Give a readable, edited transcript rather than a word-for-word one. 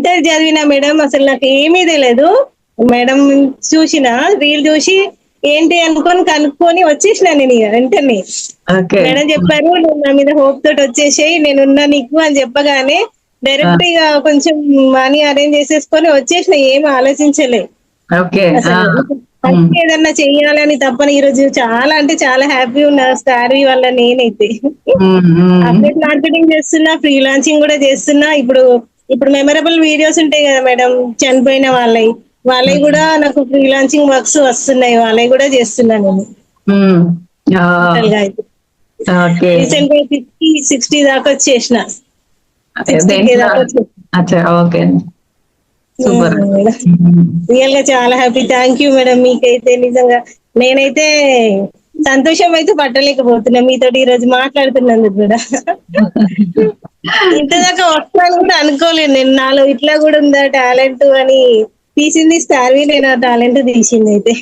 Inter చదివినా madam, అసలు నాకు ఏమీ తెలియదు. మేడం చూసిన రీల్ చూసి ఏంటి అనుకొని కనుక్కొని వచ్చేసిన నేను ఇక వెంటనే. ఓకే. మేడం చెప్పారు, నువ్వు నా మీద హోప్ తోటి వచ్చేసేయి, నేనున్నా నీకు అని చెప్పగానే ఆ! డైరెక్ట్ ఇక కొంచెం మనీ అరేంజ్ చేసేసుకొని వచ్చేసిన, ఏం ఆలోచించలే ఓకే. ఆ! అసలు. హ్మ్. ఫస్ట్ ఏదన్నా చెయ్యాలని తప్పని ఈ రోజు చాలా అంటే చాలా హ్యాపీ ఉన్నా స్టార్వి వల్ల నేనైతే. హ్మ్. హ్మ్. అప్డేట్ మార్కెటింగ్ చేస్తున్నా, ఫ్రీలాన్సింగ్ కూడా చేస్తున్నా. ఇప్పుడు ఇప్పుడు మెమరబుల్ వీడియోస్ ఉంటాయి కదా మేడం, చనిపోయిన వాళ్ళవి హ్మ్. కూడా నాకు ఫ్రీలాన్సింగ్ వర్క్స్ వస్తున్నాయి, వాళ్ళవి కూడా చేస్తున్నా నేను హ్మ్. ఆ! టోటల్ గా అయితే. ఓకే. రీసెంట్ గా 50-60 దాకా వచ్చేసిన, అదే 60K దేంట్లో? దాకా వచ్చేసిన. అచ్చా! ఓకే. సూపర్. హ్మ్. రియల్ గా చాలా హ్యాపీ. Thank you madam. మీకైతే నిజంగా నేనైతే సంతోషం అయితే పట్టలేకపోతున్నా మీతోటి ఈ రోజు మాట్లాడుతున్నందుకు కూడా. ఇంత దాకా వస్తాను కూడా అనుకోలేదు నేను. నాలో ఇట్లా కూడా ఉందా టాలెంట్ అని. తీసింది స్టార్వి, నేను ఆ టాలెంట్ తీసింది అయితే.